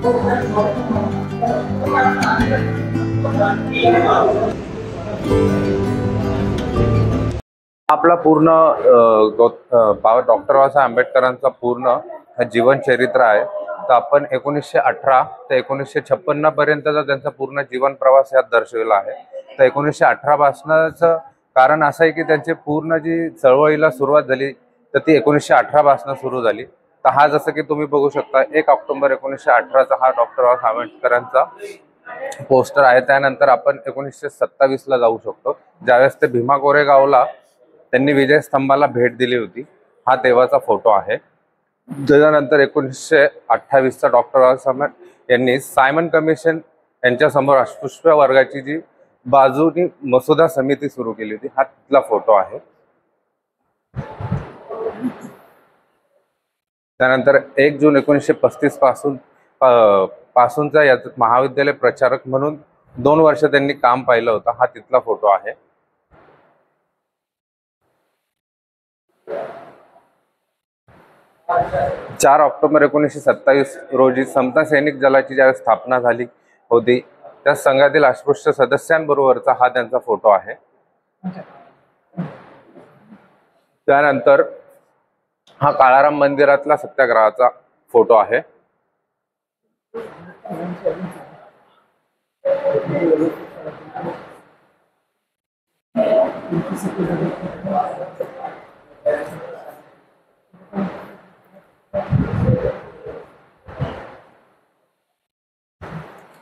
आपला पूर्ण डॉक्टर बाबासाहेब आंबेडकरांचा पूर्ण जीवन चरित्र आहे। तर आपण 1918 ते 1956 पर्यंतचा त्यांचा पूर्ण जीवन प्रवास यात दर्शविला आहे। तर 1918 पासूनचं कारण असं आहे की त्यांची पूर्ण जी चळवळीला सुरुवात झाली तर ती 1918 पासून सुरू झाली। तर हा जसं की तुम्ही बघू शकता 1 ऑक्टोबर 1918 चा हा डॉक्टर बाबासाहेब आंबेडकरांचा पोस्टर आहे। त्यानंतर आपण 1927 ला जाऊ शकतो, ज्यावेळेस ते भीमा कोरेगावला त्यांनी विजय स्तंभाला भेट दिली होती। हा तेव्हाचा फोटो आहे। त्यानंतर 1928 चा डॉक्टर बाबासाहेब यांनी सायमन कमिशन यांच्या समोर अस्पृश्य वर्गाची जी बाजूनी मसुदा समिती सुरू केली होती, हा तिथला फोटो आहे। त्यानंतर 1 जून 1935 पासूनचा यात महाविद्यालय प्रचारक म्हणून 2 वर्ष त्यांनी काम पाहिलं होतं, हा तिथला फोटो आहे। 4 ऑक्टोबर 1927 रोजी समता सैनिक दलाची ज्यावेळेस स्थापना झाली होती त्या संघातील अस्पृश्य सदस्यांबरोबरचा हा त्यांचा फोटो आहे। त्यानंतर हा काळाराम मंदिरातला सत्याग्रहाचा फोटो आहे।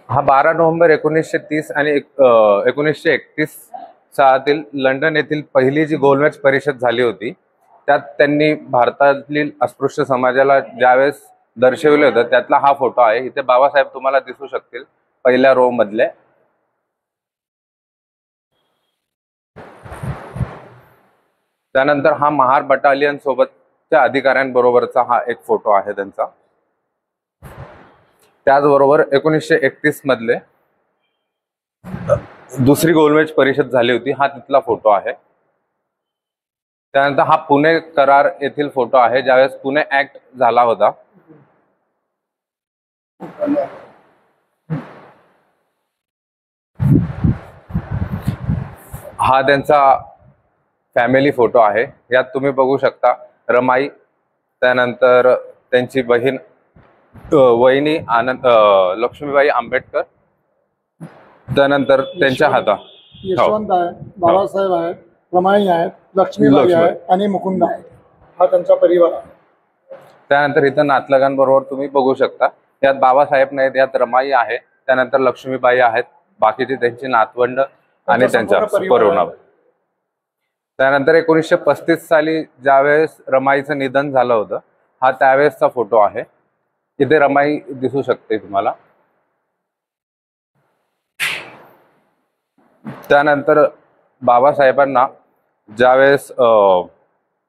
हा 12 नोव्हेंबर 1930 आणि 1931 सालातील लंडन येथील पहिली जी गोलमेज परिषद झाली होती त्यात त्यांनी भारतातील अस्पृश्य समाजाला ज्यावेळेस दर्शविले होते त्यातला हा फोटो आहे। इथे बाबासाहेब तुम्हाला दिसू शकतील पहिल्या रो मधले। त्यानंतर हा महार बटालियन सोबतच्या अधिकाऱ्यांबरोबरचा हा एक फोटो आहे त्यांचा। त्याचबरोबर 1931 मधले दुसरी गोलमेज परिषद झाली होती, हा तिथला फोटो आहे। त्यानंतर हा पुणे करार येथील फोटो आहे, ज्यावेळेस पुणे ऍक्ट झाला होता। हा त्यांचा फॅमिली फोटो आहे। यात तुम्ही बघू शकता रमाई, त्यानंतर त्यांची बहीण वहिनी लक्ष्मीबाई आंबेडकर, त्यानंतर त्यांच्या हातात यशवंत आहे, बाबासाहेब आहेत, रमाई आहेत, लक्ष्मीबाई आहे आणि मुकुंदा आहे, हा त्यांचा परिवार आहे। त्यानंतर इथं नातलगांबरोबर तुम्ही बघू शकता, यात बाबासाहेब नाहीत, यात रमाई आहे, त्यानंतर लक्ष्मीबाई आहेत, बाकीची त्यांची नातवंड आणि त्यांचा परिवार। त्यानंतर 1935 साली ज्यावेळेस रमाईचं निधन झालं होतं हा त्यावेळेसचा फोटो आहे। इथे रमाई दिसू शकते तुम्हाला। त्यानंतर बाबासाहेबांना ज्यावेळेस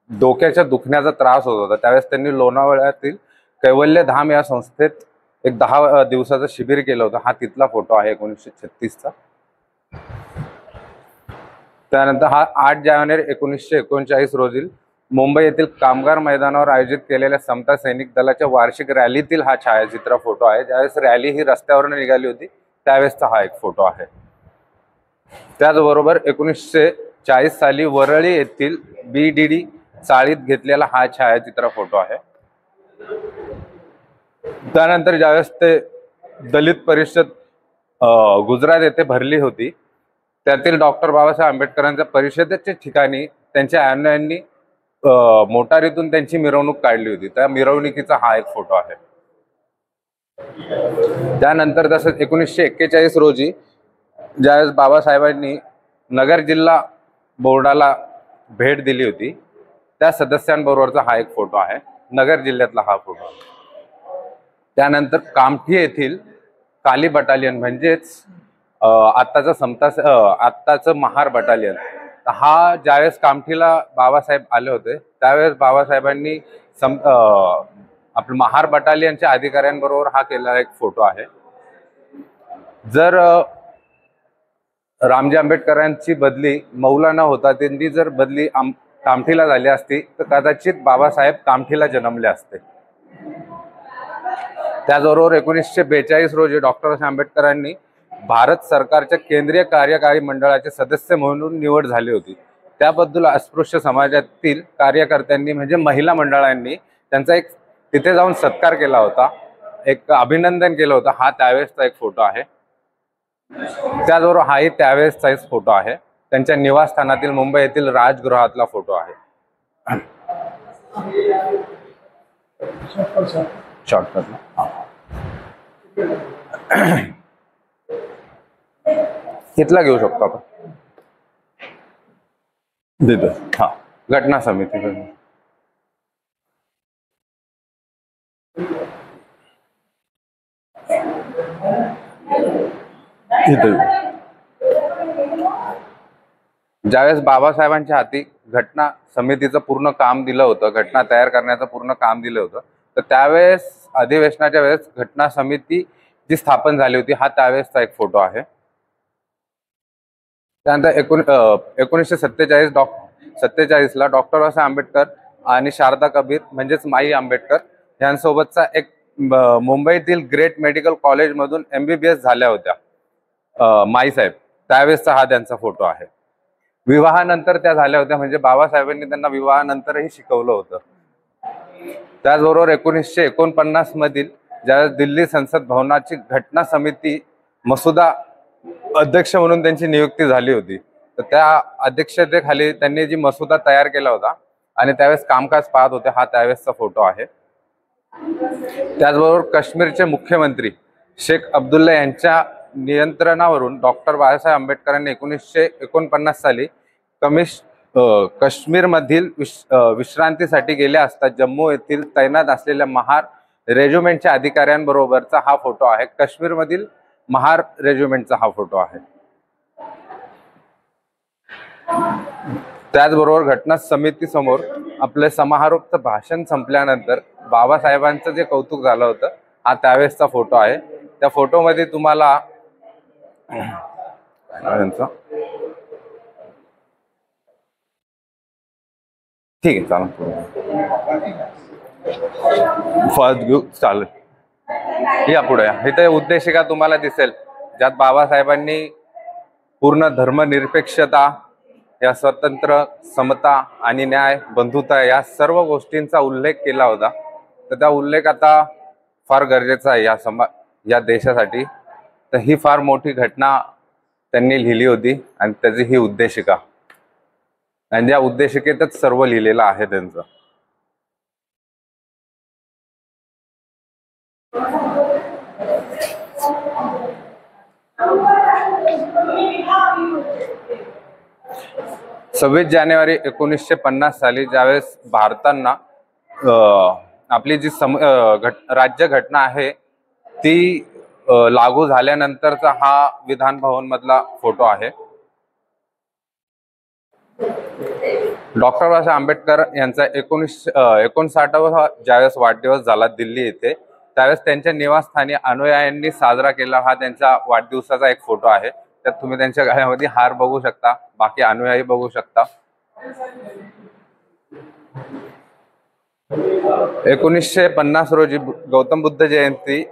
डोक्याच्या दुखण्याचा त्रास होत होता त्यावेळेस त्यांनी लोणावळ्यातील कैवल्य धाम या संस्थेत एक 10 दिवसाचं शिबिर केलं होतं, हा तिथला फोटो आहे 1936 चा। त्यानंतर हा 8 जानेवारी 1939 रोजी मुंबई येथील कामगार मैदानावर आयोजित केलेल्या समता सैनिक दलाच्या वार्षिक रॅलीतील हा छायाचित्र फोटो आहे। ज्यावेळेस रॅली ही रस्त्यावरून निघाली होती त्यावेळेसचा हा एक फोटो आहे। त्याचबरोबर 1940 साली वरळी येथील BDD चाळीत घेतलेला हा छायाचित्र फोटो आहे। त्यानंतर ज्यावेळेस ते दलित परिषद गुजरात येथे भरली होती त्यातील डॉक्टर बाबासाहेब आंबेडकरांच्या परिषदेच्या ठिकाणी त्यांच्या अनुयायांनी मोटारीतून त्यांची मिरवणूक काढली होती, त्या मिरवणुकीचा हा एक फोटो आहे। त्यानंतर तसंच 1941 रोजी ज्यावेळेस बाबासाहेबांनी नगर जिल्हा बोर्डाला भेट दिली होती त्या सदस्यांबरोबरचा हा एक फोटो आहे, नगर जिल्ह्यातला हा फोटो आहे। त्यानंतर कामठी येथील काली बटालियन म्हणजेच आत्ताचं महार बटालियन, हा ज्यावेळेस कामठीला बाबासाहेब आले होते त्यावेळेस बाबासाहेबांनी आपल्या महार बटालियनच्या अधिकाऱ्यांबरोबर हा केलेला एक फोटो आहे। जर रामजी आंबेडकरांची बदली मौलाना होता त्यांनी जर बदली कामठीला झाली असती तर कदाचित बाबासाहेब कामठीला जन्मले असते। त्याचबरोबर 1942 रोजी डॉक्टर आंबेडकरांनी भारत सरकारच्या केंद्रीय कार्यकारी मंडळाचे सदस्य म्हणून निवड झाली होती. त्याबद्दल अस्पृश्य समाजातील कार्यकर्त्यांनी म्हणजे महिला मंडळांनी त्यांचा एक तिथे जाऊन सत्कार केला होता, एक अभिनंदन केलं होतं. हा त्यावेळेसचा एक फोटो आहे. त्याचबरोबर हाही त्यावेळेसचाच फोटो आहे. त्यांच्या निवासस्थानातील मुंबई येथील राजगृहातला फोटो आहे. शॉर्टकट इथला घेऊ शकतो आपण. हा घटना समिती ज्यावेळेस बाबासाहेबांच्या हाती घटना समितीचं पूर्ण काम दिलं होतं, घटना तयार करण्याचं पूर्ण काम दिलं होतं, तर त्यावेळेस अधिवेशनाच्या वेळेस घटना समिती जी स्थापन झाली होती हा त्यावेळेसचा एक फोटो आहे. त्यानंतर 1947ला डॉक्टर बाबासाहेब आंबेडकर आणि शारदा कबीर म्हणजेच माई आंबेडकर यांसोबतचा एक मुंबईतील ग्रेट मेडिकल कॉलेजमधून MBBS झाल्या होत्या माई साहेब. त्यावेळेसचा हा त्यांचा फोटो आहे. विवाहानंतर त्या झाल्या होत्या, म्हणजे बाबासाहेबांनी त्यांना विवाहानंतरही शिकवलं होतं. त्याचबरोबर 1949 मधील ज्यावेळेस दिल्ली संसद भवनाची घटना समिती मसुदा अध्यक्ष म्हणून त्यांची नियुक्ती झाली होती, तर त्या अध्यक्षतेखाली त्यांनी जी मसुदा तयार केला होता आणि त्यावेळेस कामकाज पाहत होते, हा त्यावेळेसचा फोटो आहे. त्याचबरोबर काश्मीरचे मुख्यमंत्री शेख अब्दुल्ला यांच्या नियंत्रणावरून डॉक्टर बाबासाहेब आंबेडकरांनी 1949 साली काश्मीरमधील विश्रांतीसाठी गेले असता जम्मू येथील तैनात असलेल्या महार रेजिमेंटच्या अधिकाऱ्यांबरोबरचा हा फोटो आहे. काश्मीरमधील महार रेजिमेंटचा हा फोटो आहे. त्याचबरोबर घटना समिती समोर आपले समारोपचं भाषण संपल्यानंतर बाबासाहेबांचं जे कौतुक झालं होतं हा त्यावेळेसचा फोटो आहे. त्या फोटोमध्ये तुम्हाला ठीक आहे चालेल, फर्स्ट घेऊ चालेल. या पुढे इथे उद्देशिका तुम्हाला दिसेल, ज्यात बाबासाहेबांनी पूर्ण धर्मनिरपेक्षता, या स्वतंत्र, समता आणि न्याय, बंधुता या सर्व गोष्टींचा उल्लेख केला होता. तर त्या उल्लेख आता फार गरजेचा आहे या देशासाठी. तर ही फार मोठी घटना त्यांनी लिहिली होती आणि त्याची ही उद्देशिका, आणि या उद्देशिकेतच सर्व लिहिलेलं आहे त्यांचं. सव्वीस जानेवारी 1950 साली ज्यावेळेस भारतांना आपली जी राज्य घटना आहे ती लागू झाल्यानंतरचा हा विधान भवन मधला फोटो आहे. डॉक्टर बाबासाहेब आंबेडकर यांचा 59वा ज्यावेळेस वाढदिवस झाला दिल्ली येथे, त्यावेळेस त्यांच्या निवासस्थानी अनुयायांनी साजरा केला हा त्यांचा वाढदिवसाचा एक फोटो आहे. त्यात तुम्ही त्यांच्या गळ्यामध्ये हार बघू शकता, बाकी अनुयायी बघू शकता. 1950 रोजी गौतम बुद्ध जयंती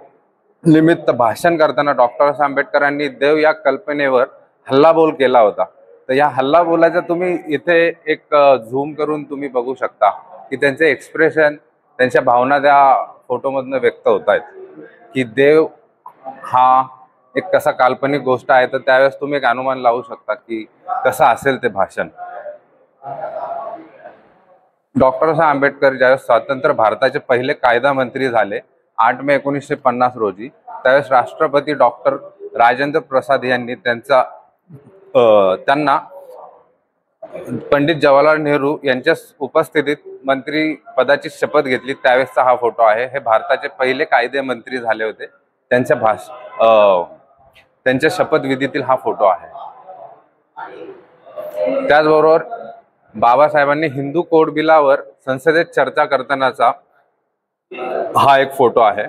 निमित्त भाषण करताना डॉक्टर बाबासाहेब आंबेडकरांनी देव या कल्पनेवर हल्लाबोल केला होता. तर या हल्लाबोलाचा तुम्ही इथे एक झूम करून तुम्ही बघू शकता की त्यांचे एक्सप्रेशन, त्यांच्या भावना त्या फोटोमधनं व्यक्त होत आहेत की देव हा एक कसा काल्पनिक गोष्ट आहे. तर त्यावेळेस तुम्ही एक अनुमान लावू शकता की कसं असेल ते भाषण. डॉक्टर बाबासाहेब आंबेडकर ज्यावेळेस स्वतंत्र भारताचे पहिले कायदा मंत्री झाले 8 मे 1950 रोजी, त्यावेळेस राष्ट्रपती डॉक्टर राजेंद्र प्रसाद यांनी त्यांना पंडित जवाहरलाल नेहरू यांच्या उपस्थितीत मंत्री पदाची शपथ घेतली. त्यावेळेसचा हा फोटो आहे. हे भारताचे पहिले कायदे मंत्री झाले होते, त्यांच्या शपथविधीतील हा फोटो आहे. त्याचबरोबर बाबासाहेबांनी हिंदू कोड बिलावर संसदेत चर्चा करतानाचा हा एक फोटो आहे.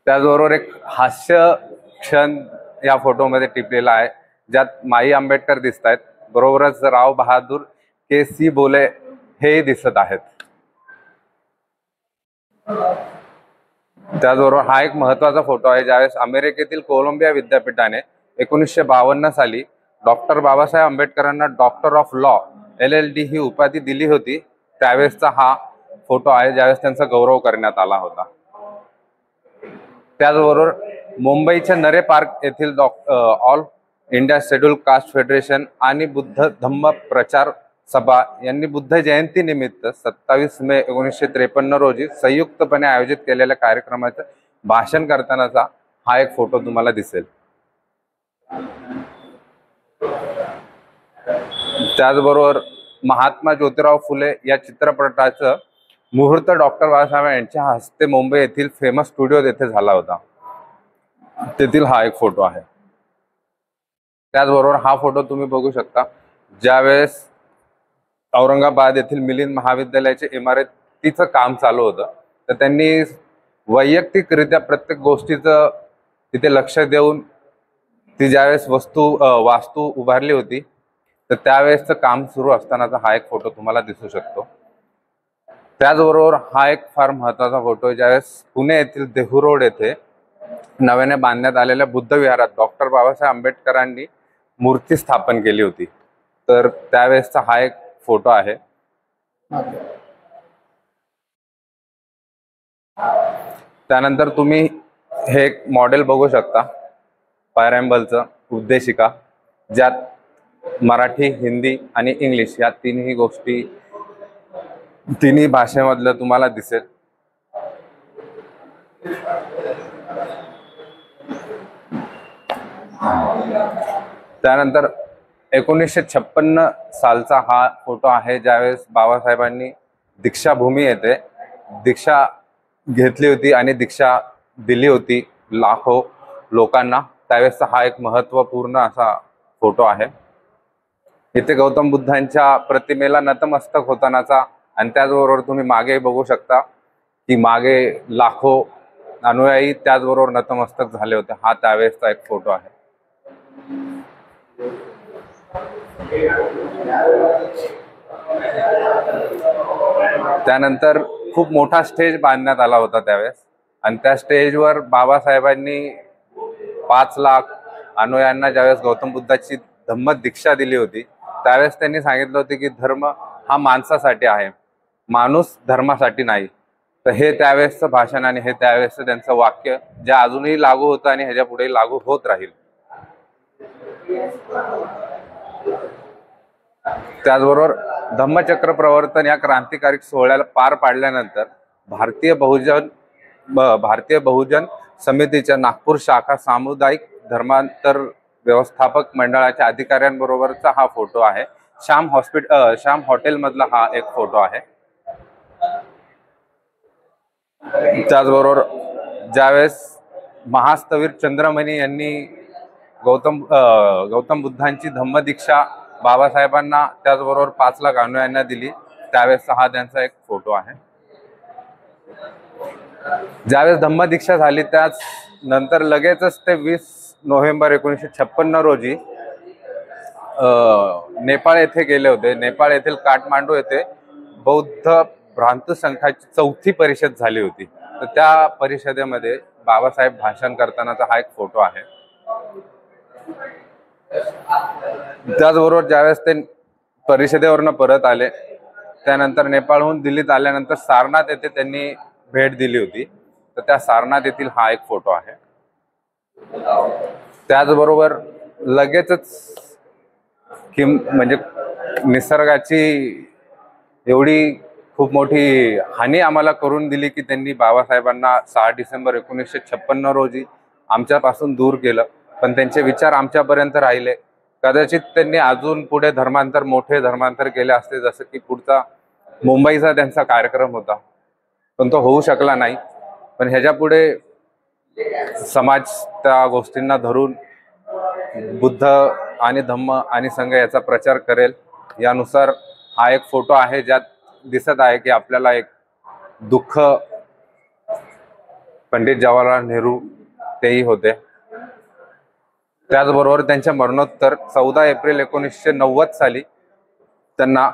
त्याचबरोबर एक हास्य क्षण या फोटोमध्ये टिपलेला आहे, ज्यात माई आंबेडकर दिसत आहेत, बरोबरच राव बहादूर के.सी. बोले हे दिसत आहेत. त्याचबरोबर हा एक महत्वाचा फोटो आहे ज्यावेळेस अमेरिकेतील कोलंबिया विद्यापीठाने 1952 साली डॉक्टर बाबासाहेब आंबेडकरांना डॉक्टर ऑफ लॉ LLD ही उपाधी दिली होती. त्यावेळेसचा हा फोटो आहे ज्यावेळेस त्यांचा गौरव करण्यात आला होता. त्याचबरोबर मुंबईच्या नरे पार्क येथील All India Scheduled Caste Federation आणि बुद्ध धम्म प्रचार सभा यांनी बुद्ध जयंती निमित्त 27 मे 1953 रोजी संयुक्तपणे आयोजित केलेल्या कार्यक्रमाचं भाषण करतानाचा हा एक फोटो तुम्हाला दिसेल. त्याचबरोबर महात्मा ज्योतिराव फुले या चित्रपटाचं मुहूर्त डॉक्टर बाबासाहेब यांच्या हस्ते मुंबई येथील फेमस स्टुडिओ येथे झाला होता. तेथील हा एक फोटो आहे. त्याचबरोबर हा फोटो तुम्ही बघू शकता ज्यावेळेस औरंगाबाद येथील मिलिंद महाविद्यालयाच्या इमारतीचं काम चालू होतं, तर त्यांनी वैयक्तिकरित्या प्रत्येक गोष्टीचं तिथे लक्ष देऊन ती ज्यावेळेस वास्तू उभारली होती, तर त्यावेळेसचं काम सुरू असतानाचा हा एक फोटो तुम्हाला दिसू शकतो. त्याचबरोबर हा एक फार महत्वाचा फोटो आहे ज्यावेळेस पुणे येथील देहू रोड येथे नव्याने बांधण्यात आलेल्या बुद्ध विहारात डॉक्टर बाबासाहेब आंबेडकरांनी मूर्ती स्थापन केली होती, तर त्यावेळेसचा हा एक फोटो आहे. त्यानंतर तुम्ही हे एक मॉडेल बघू शकता पॅरेम्बलचं उद्देशिका, ज्यात मराठी, हिंदी आणि इंग्लिश या तिन्ही भाषेमधलं तुम्हाला दिसेल. त्यानंतर 1956 सालचा हा फोटो आहे ज्यावेळेस बाबासाहेबांनी दीक्षाभूमी येथे दीक्षा घेतली होती आणि दीक्षा दिली होती लाखो लोकांना. त्यावेळेसचा हा एक महत्वपूर्ण असा फोटो आहे. इथे गौतम बुद्धांच्या प्रतिमेला नतमस्तक होतानाचा आणि त्याचबरोबर तुम्ही मागे बघू शकता की मागे लाखो अनुयायी त्याचबरोबर नतमस्तक झाले होते. हा त्यावेळेसचा एक फोटो आहे. त्यानंतर खूप मोठा स्टेज बांधण्यात आला होता त्यावेळेस, आणि त्या स्टेजवर बाबासाहेबांनी 5 लाख अनुयायांना ज्यावेळेस गौतम बुद्धाची धम्म दीक्षा दिली होती, त्यावेळेस त्यांनी सांगितलं होते की धर्म हा माणसासाठी आहे, माणूस धर्मासाठी नाही. तर हे त्यावेळेसचं भाषण आणि हे त्यावेळेसचं त्यांचं वाक्य जे अजूनही लागू होतं आणि ह्याच्या पुढे लागू होत राहील. त्याचबरोबर धम्मचक्र प्रवर्तन या क्रांतिकारी सोहळ्याला पार पाडल्यानंतर भारतीय बहुजन समितीच्या नागपूर शाखा सामुदायिक धर्मांतर व्यवस्थापक मंडळाच्या अधिकाऱ्यांबरोबरचा हा फोटो आहे. श्याम हॉटेल मधला हा एक फोटो आहे. त्याचबरोबर ज्यावेळेस महास्तवीर चंद्रमणी यांनी गौतम बुद्धांची धम्मदीक्षा बाबासाहेबांना त्याचबरोबर 5 लाख अनुयायांना दिली, त्यावेळेसचा हा त्यांचा एक फोटो आहे. ज्यावेळेस धम्मदीक्षा झाली त्याच नंतर लगेचच ते 20 नोव्हेंबर 1956 रोजी नेपाळ येथे गेले होते. नेपाळ येथील काठमांडू येथे बौद्ध भ्रांत संघाची 4थी परिषद झाली होती. तर त्या परिषदेमध्ये बाबासाहेब भाषण करतानाचा हा एक फोटो आहे. त्याचबरोबर ज्यावेळेस ते परिषदेवरनं परत आले त्यानंतर नेपाळहून दिल्लीत आल्यानंतर सारनाथ येथे त्यांनी भेट दिली होती, तर त्या सारनाथ येथील हा एक फोटो आहे. त्याचबरोबर लगेचच म्हणजे निसर्गाची एवढी खूप मोठी हानी आम्हाला करून दिली की त्यांनी बाबासाहेबांना 6 डिसेंबर 1956 रोजी आमच्यापासून दूर केलं, पण त्यांचे विचार आमच्यापर्यंत राहिले. कदाचित त्यांनी अजून पुढे मोठे धर्मांतर केले असते, जसं की पुढचा मुंबईचा त्यांचा कार्यक्रम होता, पण तो होऊ शकला नाही. पण ह्याच्या पुढे समाज त्या गोष्टींना धरून बुद्ध आणि धम्म आणि संघ याचा प्रचार करेल. यानुसार हा एक फोटो आहे ज्यात दिसत आहे की आपल्याला एक दुःख पंडित जवाहरलाल नेहरू तेही होते. त्याचबरोबर त्यांच्या मरणोत्तर 14 एप्रिल 1990 साली त्यांना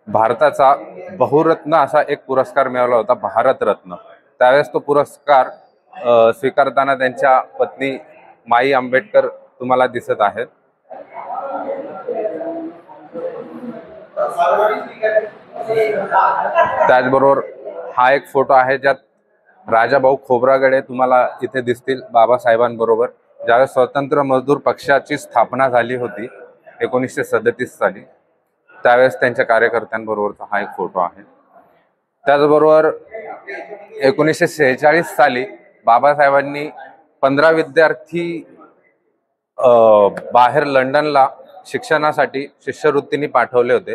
भारताचा बहुरत्न असा एक पुरस्कार मिळाला होता, भारतरत्न. त्यावेळेस तो पुरस्कार स्वीकारताना त्यांच्या पत्नी माई आंबेडकर तुम्हाला दिसत आहेत. त्याचबरोबर हा एक फोटो आहे ज्यात राजाभाऊ खोब्रागडे तुम्हाला इथे दिसतील बाबासाहेबांबरोबर. ज्यावेळेस स्वतंत्र मजदूर पक्षाची स्थापना झाली होती 1937 साली, त्यावेळेस त्यांच्या कार्यकर्त्यांबरोबरचा हा एक फोटो आहे. त्याचबरोबर 1946 साली बाबासाहेबांनी 15 विद्यार्थी बाहेर लंडनला शिक्षणासाठी शिष्यवृत्तीने पाठवले होते,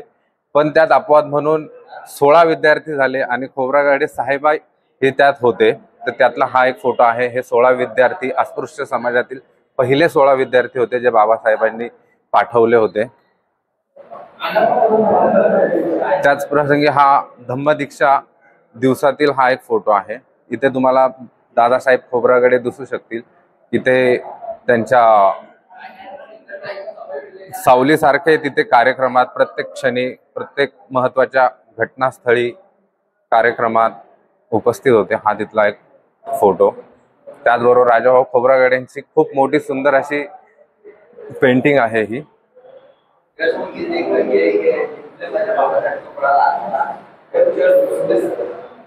पण त्यात अपवाद म्हणून 16 विद्यार्थी झाले आणि खोब्रागडे साहेब हे त्यात होते. तर त्यातला हा एक फोटो आहे. हे 16 विद्यार्थी अस्पृश्य समाजातील पहिले 16 विद्यार्थी होते जे बाबासाहेबांनी पाठवले होते. त्याच प्रसंगी हा धम्मदीक्षा दिवसातील हा एक फोटो आहे. इथे तुम्हाला दादासाहेब खोब्रागडे दिसू शकतील. इथे त्यांच्या सावलीसारखे तिथे कार्यक्रमात प्रत्येक क्षणी प्रत्येक महत्वाच्या घटनास्थळी कार्यक्रमात उपस्थित होते. हा तिथला एक फोटो. त्याचबरोबर राजाभाऊ खोब्रागडेंची खूप मोठी सुंदर अशी पेंटिंग आहे ही.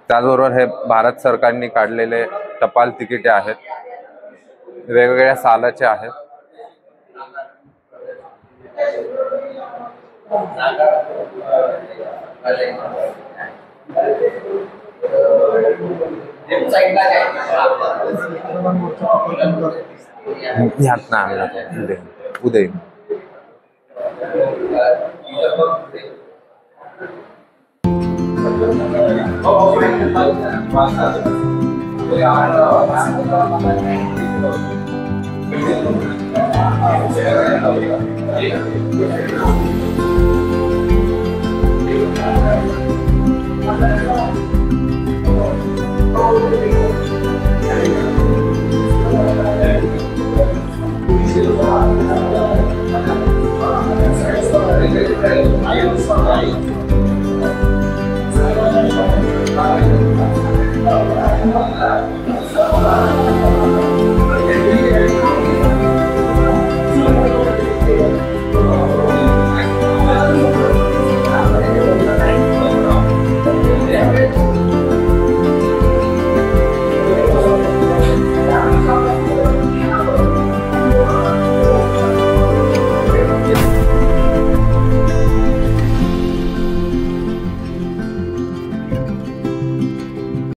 त्याचबरोबर हे भारत सरकारने काढलेले टपाल तिकिटे आहेत, वेगवेगळ्या सालाचे आहेत. ह्यात ना आणला उदय.